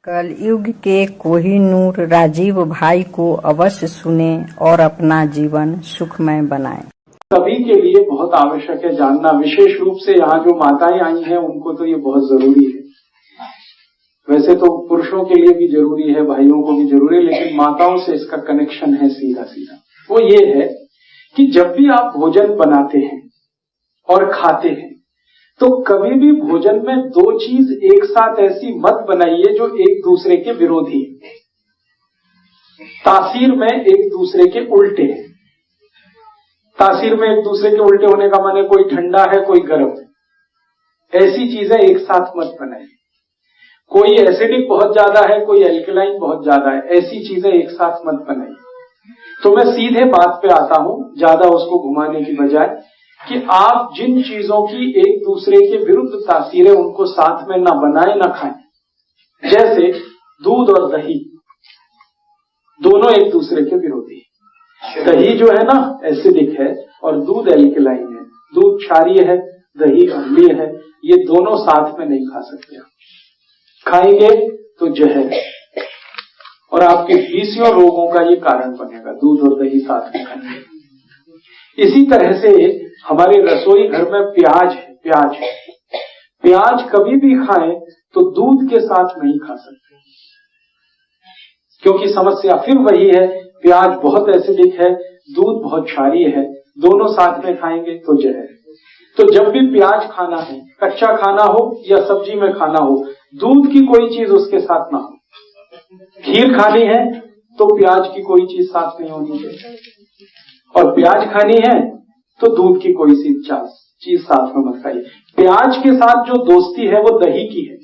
कलयुग के कोहिनूर राजीव भाई को अवश्य सुने और अपना जीवन सुखमय बनाएं। सभी के लिए बहुत आवश्यक है जानना, विशेष रूप से यहाँ जो माताएं आई हैं उनको तो ये बहुत जरूरी है। वैसे तो पुरुषों के लिए भी जरूरी है, भाइयों को भी जरूरी है, लेकिन माताओं से इसका कनेक्शन है सीधा सीधा। वो ये है कि जब भी आप भोजन बनाते हैं और खाते हैं तो कभी भी भोजन में दो चीज एक साथ ऐसी मत बनाइए जो एक दूसरे के विरोधी है, तासीर में एक दूसरे के उल्टे है। तासीर में एक दूसरे के उल्टे होने का माने कोई ठंडा है कोई गर्म है, ऐसी चीजें एक साथ मत बनाइए। कोई एसिडिक बहुत ज्यादा है कोई एल्कलाइन बहुत ज्यादा है, ऐसी चीजें एक साथ मत बनाइए। तो मैं सीधे बात पे आता हूं, ज्यादा उसको घुमाने की बजाय, कि आप जिन चीजों की एक दूसरे के विरुद्ध तासीर है उनको साथ में ना बनाएं ना खाएं। जैसे दूध और दही दोनों एक दूसरे के विरोधी है। दही जो है ना एसिडिक है और दूध एल्कलाइन है, दूध क्षारीय है दही अम्लीय है, ये दोनों साथ में नहीं खा सकते। खाएंगे तो जहर और आपके 20 रोगों का ये कारण बनेगा, दूध और दही साथ में खाएंगे। इसी तरह से हमारे रसोई घर में प्याज है, प्याज कभी भी खाएं तो दूध के साथ नहीं खा सकते, क्योंकि समस्या फिर वही है, प्याज बहुत एसिडिक है दूध बहुत क्षारीय है, दोनों साथ में खाएंगे तो जहर। तो जब भी प्याज खाना है, कच्चा खाना हो या सब्जी में खाना हो, दूध की कोई चीज उसके साथ ना हो। खीर खानी है तो प्याज की कोई चीज साथ नहीं होनी चाहिए, और प्याज खानी है तो दूध की कोई सी चीज साथ में मत खाइए। प्याज के साथ जो दोस्ती है वो दही की है,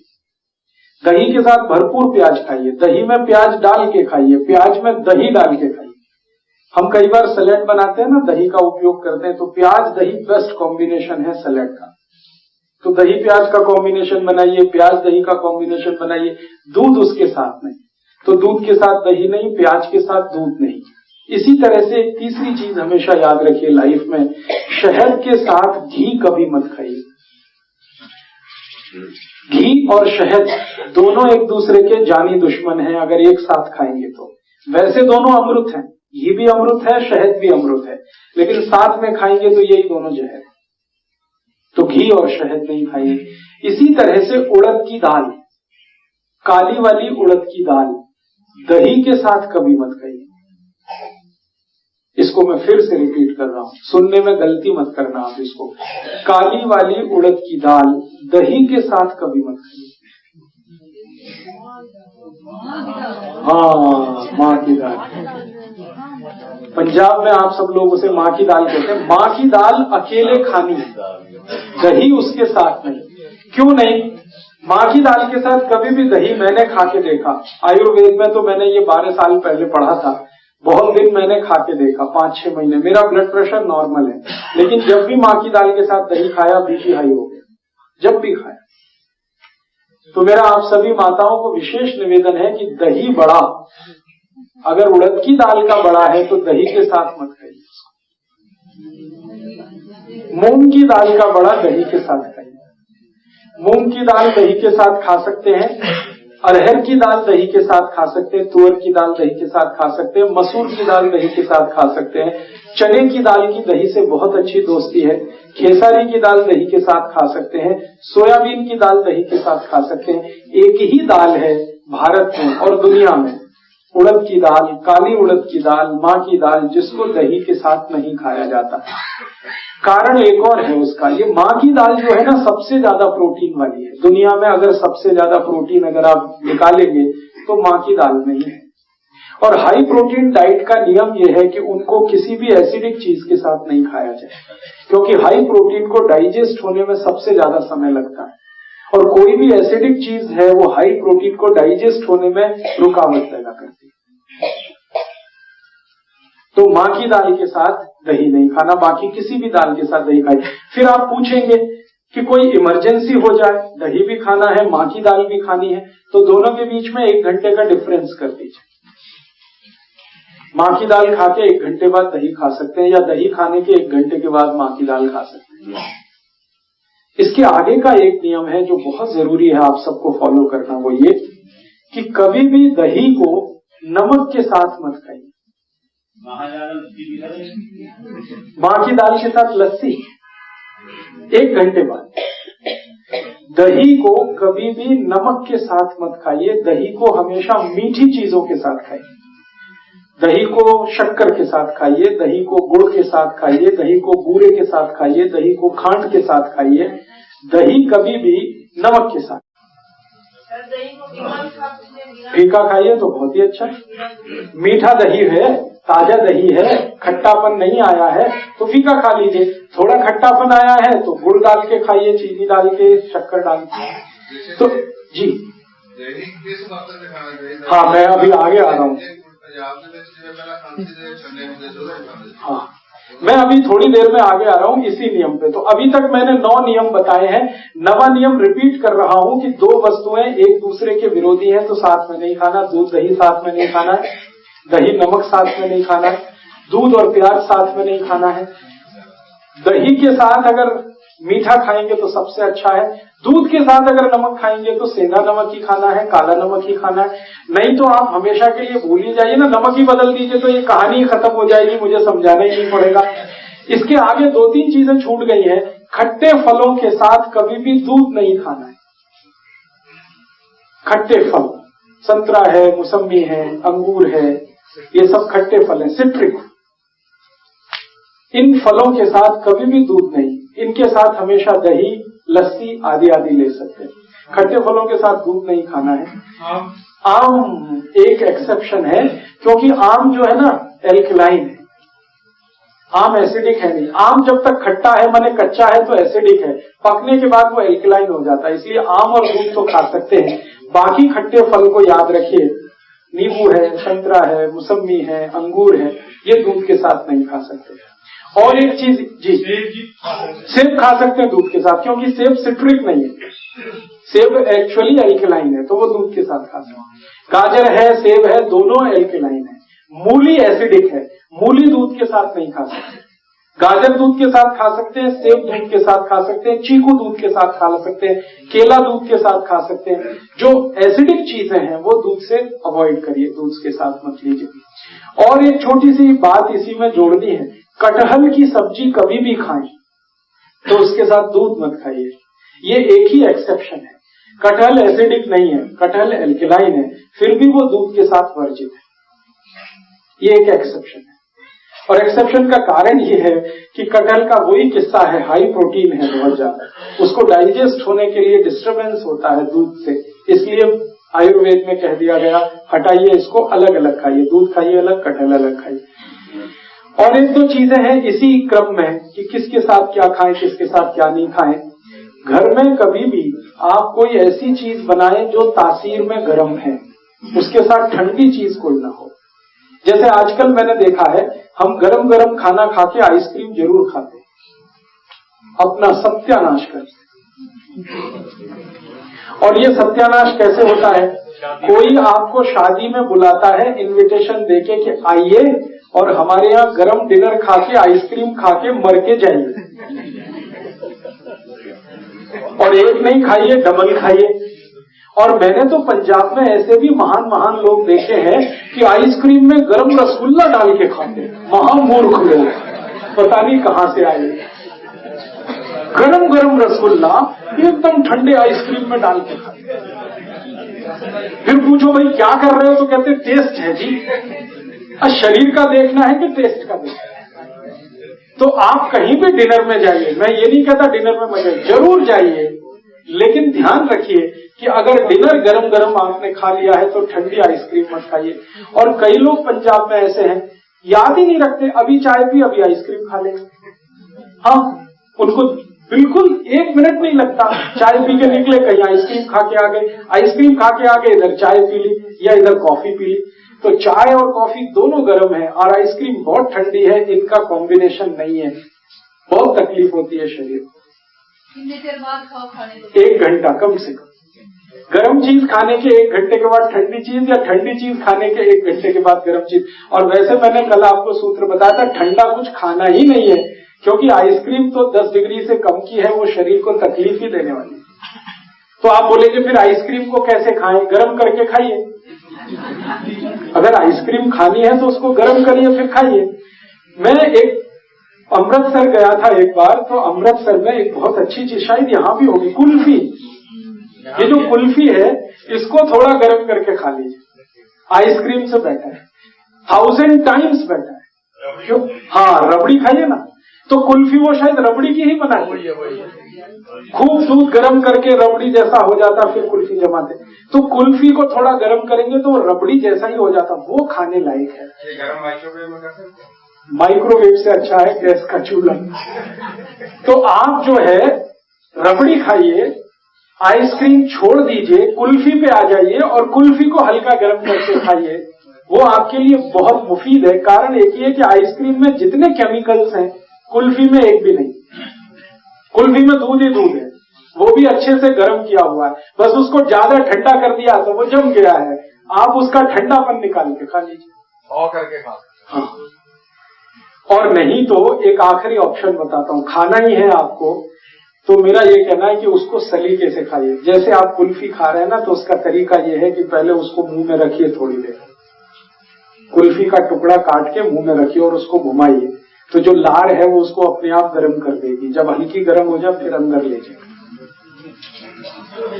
दही के साथ भरपूर प्याज खाइए, दही में प्याज डाल के खाइए, प्याज में दही डाल के खाइए। हम कई बार सैलेड बनाते हैं ना, दही का उपयोग करते हैं, तो प्याज दही बेस्ट कॉम्बिनेशन है सैलेड का। तो दही प्याज का कॉम्बिनेशन बनाइए, प्याज दही का कॉम्बिनेशन बनाइए, दूध उसके साथ नहीं, तो दूध के साथ दही नहीं, प्याज के साथ दूध नहीं। इसी तरह से एक तीसरी चीज हमेशा याद रखिए लाइफ में, शहद के साथ घी कभी मत खाइए। घी और शहद दोनों एक दूसरे के जानी दुश्मन हैं अगर एक साथ खाएंगे तो। वैसे दोनों अमृत हैं, घी भी अमृत है शहद भी अमृत है, लेकिन साथ में खाएंगे तो यही दोनों जहर है। तो घी और शहद नहीं खाइए। इसी तरह से उड़द की दाल, काली वाली उड़द की दाल दही के साथ कभी मत खाइए। इसको मैं फिर से रिपीट कर रहा हूं, सुनने में गलती मत करना आप इसको। काली वाली उड़द की दाल दही के साथ कभी मत खाइए। हाँ, माँ की दाल, पंजाब में आप सब लोग उसे माँ की दाल कहते हैं। माँ की दाल अकेले खानी है, दही उसके साथ नहीं। क्यों नहीं? माँ की दाल के साथ कभी भी दही मैंने खा के देखा, आयुर्वेद में तो मैंने ये 12 साल पहले पढ़ा था, बहुत दिन मैंने खा के देखा, 5-6 महीने, मेरा ब्लड प्रेशर नॉर्मल है, लेकिन जब भी माँ की दाल के साथ दही खाया बीपी हाई हो गया, जब भी खाया। तो मेरा आप सभी माताओं को विशेष निवेदन है कि दही बड़ा, अगर उड़द की दाल का बड़ा है तो दही के साथ मत खाइए। मूंग की दाल का बड़ा दही के साथ खाइए। मूंग की दाल दही के साथ खा सकते हैं, अरहर की दाल दही के साथ खा सकते हैं, तुअर की दाल दही के साथ खा सकते हैं, मसूर की दाल दही के साथ खा सकते हैं, चने की दाल की दही से बहुत अच्छी दोस्ती है, खेसारी की दाल दही के साथ खा सकते हैं, सोयाबीन की दाल दही के साथ खा सकते हैं। एक ही दाल है भारत में और दुनिया में, उड़द की दाल, काली उड़द की दाल, माँ की दाल, जिसको दही के साथ नहीं खाया जाता। कारण एक और है उसका, ये माँ की दाल जो है ना सबसे ज्यादा प्रोटीन वाली है दुनिया में। अगर सबसे ज्यादा प्रोटीन अगर आप निकालेंगे तो माँ की दाल में ही है। और हाई प्रोटीन डाइट का नियम यह है कि उनको किसी भी एसिडिक चीज के साथ नहीं खाया जाए, क्योंकि हाई प्रोटीन को डाइजेस्ट होने में सबसे ज्यादा समय लगता है, और कोई भी एसिडिक चीज है वो हाई प्रोटीन को डाइजेस्ट होने में रुकावट पैदा करती है। तो माँ की दाल के साथ दही नहीं खाना, बाकी किसी भी दाल के साथ दही खाइए। फिर आप पूछेंगे कि कोई इमरजेंसी हो जाए, दही भी खाना है माँ की दाल भी खानी है, तो दोनों के बीच में 1 घंटे का डिफरेंस कर दीजिए। माँ की दाल खा के 1 घंटे बाद दही खा सकते हैं, या दही खाने के 1 घंटे के बाद माँ की दाल खा सकते हैं। इसके आगे का एक नियम है जो बहुत जरूरी है आप सबको फॉलो करना, वो ये कि कभी भी दही को नमक के साथ मत खाइए। माँ की दाल के साथ लस्सी 1 घंटे बाद। दही को कभी भी नमक के साथ मत खाइए, दही को हमेशा मीठी चीजों के साथ खाइए। दही को शक्कर के साथ खाइए, दही को गुड़ के साथ खाइए, दही को बूरे के साथ खाइए, दही को खांड के साथ खाइए, दही कभी भी नमक के साथ। फीका खाइए तो बहुत ही अच्छा। मीठा दही है, ताजा दही है, खट्टापन नहीं आया है तो फीका खा लीजिए। थोड़ा खट्टापन आया है तो गुड़ डाल के खाइए, चीनी डाल के, शक्कर डाल के। तो जी हाँ, मैं अभी आगे आ रहा हूँ। हाँ, मैं अभी थोड़ी देर में आगे आ रहा हूँ इसी नियम पे। तो अभी तक मैंने 9 नियम बताए हैं। 9वां नियम रिपीट कर रहा हूँ कि 2 वस्तुएं एक दूसरे के विरोधी हैं तो साथ में नहीं खाना। दूध दही साथ में नहीं खाना है, दही नमक साथ में नहीं खाना है, दूध और प्याज साथ में नहीं खाना है। दही के साथ अगर मीठा खाएंगे तो सबसे अच्छा है, दूध के साथ अगर नमक खाएंगे तो सेंधा नमक ही खाना है, काला नमक ही खाना है। नहीं तो आप हमेशा के लिए भूल ही जाइए ना, नमक ही बदल दीजिए तो ये कहानी खत्म हो जाएगी, मुझे समझाना ही नहीं पड़ेगा। इसके आगे 2-3 चीजें छूट गई हैं। खट्टे फलों के साथ कभी भी दूध नहीं खाना है। खट्टे फल, संतरा है, मौसम्बी है, अंगूर है, ये सब खट्टे फल हैं, सिट्रिक। इन फलों के साथ कभी भी दूध नहीं, इनके साथ हमेशा दही, लस्सी आदि आदि ले सकते हैं। खट्टे फलों के साथ दूध नहीं खाना है। आम एक एक्सेप्शन है, क्योंकि आम जो है ना एल्कलाइन है, आम एसिडिक है नहीं। आम जब तक खट्टा है माने कच्चा है तो एसिडिक है, पकने के बाद वो एल्कलाइन हो जाता है। इसलिए आम और दूध तो खा सकते हैं। बाकी खट्टे फल को याद रखिए, नींबू है, संतरा है, मौसम्बी है, अंगूर है, ये दूध के साथ नहीं खा सकते। और एक चीज जी, सेब खा सकते हैं दूध के साथ, क्योंकि सेब सिट्रिक नहीं है, सेब एक्चुअली एल्कलाइन है, तो वो दूध के साथ खा सकते हैं। गाजर है, सेब है, दोनों एल्कलाइन है। मूली एसिडिक है, मूली दूध के साथ नहीं खा सकते। गाजर दूध के साथ खा सकते हैं, सेब दूध के साथ खा सकते हैं, चीकू दूध के साथ खा सकते हैं, केला दूध के साथ खा सकते हैं। जो एसिडिक चीजें हैं वो दूध से अवॉइड करिए, दूध के साथ मत लीजिए। और एक छोटी सी बात इसी में जोड़नी है, कटहल की सब्जी कभी भी खाएं तो उसके साथ दूध मत खाइए। ये एक ही एक्सेप्शन है, कटहल एसिडिक नहीं है, कटहल एल्कलाइन है, फिर भी वो दूध के साथ वर्जित है। ये एक एक्सेप्शन है। और एक्सेप्शन का कारण ये है कि कटहल का वही किस्सा है, हाई प्रोटीन है बहुत ज्यादा, उसको डाइजेस्ट होने के लिए डिस्टर्बेंस होता है दूध से, इसलिए आयुर्वेद में कह दिया गया हटाइए इसको, अलग अलग खाइए, दूध खाइए अलग, कटहल अलग खाइए। और 1-2 चीजें हैं इसी क्रम में कि किसके साथ क्या खाएं, किसके साथ क्या नहीं खाएं। घर में कभी भी आप कोई ऐसी चीज बनाएं जो तासीर में गर्म है, उसके साथ ठंडी चीज कोई ना हो। जैसे आजकल मैंने देखा है, हम गरम गरम खाना खा के आइसक्रीम जरूर खाते हैं, अपना सत्यानाश करते। और ये सत्यानाश कैसे होता है? कोई आपको शादी में बुलाता है इनविटेशन देके कि आइए और हमारे यहाँ गरम डिनर खा के, आइसक्रीम खा के मर के जाइए, और एक नहीं खाइए, डबल खाइए। और मैंने तो पंजाब में ऐसे भी महान महान लोग देखे हैं कि आइसक्रीम में गरम रसगुल्ला डाल के खाते हैं, महामूर्ख लोग, पता नहीं कहां से आए। गरम गरम रसगुल्ला एकदम ठंडे आइसक्रीम में डाल के खाते। फिर पूछो भाई क्या कर रहे हो, तो कहते टेस्ट है जी। शरीर का देखना है कि टेस्ट का देखना है? तो आप कहीं भी डिनर में जाइए, मैं ये नहीं कहता डिनर में मजा जरूर जाइए, लेकिन ध्यान रखिए कि अगर डिनर गरम गरम आपने खा लिया है तो ठंडी आइसक्रीम मत खाइए। और कई लोग पंजाब में ऐसे हैं, याद ही नहीं रखते, अभी चाय पी अभी आइसक्रीम खा लेंगे। हाँ, उनको बिल्कुल 1 मिनट नहीं लगता, चाय पी के निकले कहीं आइसक्रीम खा के आ गए, आइसक्रीम खा के आ गए इधर चाय पी ली या इधर कॉफी पी ली। तो चाय और कॉफी दोनों गर्म है और आइसक्रीम बहुत ठंडी है, इनका कॉम्बिनेशन नहीं है, बहुत तकलीफ होती है शरीर को। कितनी देर बाद खाओ खाने को? 1 घंटा कम से कम। गर्म चीज खाने के 1 घंटे के बाद ठंडी चीज, या ठंडी चीज खाने के 1 घंटे के बाद गर्म चीज। और वैसे मैंने कल आपको सूत्र बताया था, ठंडा कुछ खाना ही नहीं है, क्योंकि आइसक्रीम तो 10 डिग्री से कम की है, वो शरीर को तकलीफ ही देने वाली है। तो तो आप बोलेंगे फिर आइसक्रीम को कैसे खाएं? गर्म करके खाइए। अगर आइसक्रीम खानी है तो उसको गर्म करिए फिर खाइए। मैं एक अमृतसर गया था एक बार, तो अमृतसर में एक बहुत अच्छी चीज, शायद यहां भी होगी, कुल्फी। ये जो कुल्फी है इसको थोड़ा गर्म करके खा लीजिए, आइसक्रीम से बेटर है, 1000 टाइम्स बेटर है। क्यों? हाँ, रबड़ी खाइए ना, तो कुल्फी वो शायद रबड़ी की ही बनाई, खूब दूध गर्म करके रबड़ी जैसा हो जाता, फिर कुल्फी जमाते। तो कुल्फी को थोड़ा गर्म करेंगे तो वो रबड़ी जैसा ही हो जाता, वो खाने लायक है। माइक्रोवेव से अच्छा है गैस का चूल्हा। तो आप जो है रबड़ी खाइए, आइसक्रीम छोड़ दीजिए, कुल्फी पे आ जाइए और कुल्फी को हल्का गर्म करके खाइए, वो आपके लिए बहुत मुफीद है। कारण एक ही है कि आइसक्रीम में जितने केमिकल्स हैं कुल्फी में एक भी नहीं। कुल्फी में दूध ही दूध है, वो भी अच्छे से गर्म किया हुआ है, बस उसको ज्यादा ठंडा कर दिया तो वो जम गया है। आप उसका ठंडापन निकाल के खा लीजिए, और करके खा। हाँ, और नहीं तो एक आखिरी ऑप्शन बताता हूं, खाना ही है आपको, तो मेरा ये कहना है कि उसको सलीके से खाइए। जैसे आप कुल्फी खा रहे हैं ना, तो उसका तरीका ये है कि पहले उसको मुंह में रखिए थोड़ी देर, कुल्फी का टुकड़ा काट के मुंह में रखिए और उसको घुमाइए, तो जो लार है वो उसको अपने आप गर्म कर देगी। जब हल्की गर्म हो जाए फिर अंदर ले जाए।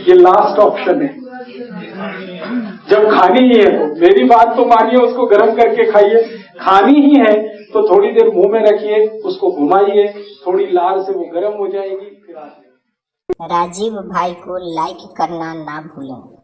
ये लास्ट ऑप्शन है। जब खानी ही है तो मेरी बात तो मानिए, उसको गर्म करके खाइए। खानी ही है तो थोड़ी देर मुंह में रखिए, उसको घुमाइए, थोड़ी लार से वो गर्म हो जाएगी, फिर आप। राजीव भाई को लाइक करना ना भूलें।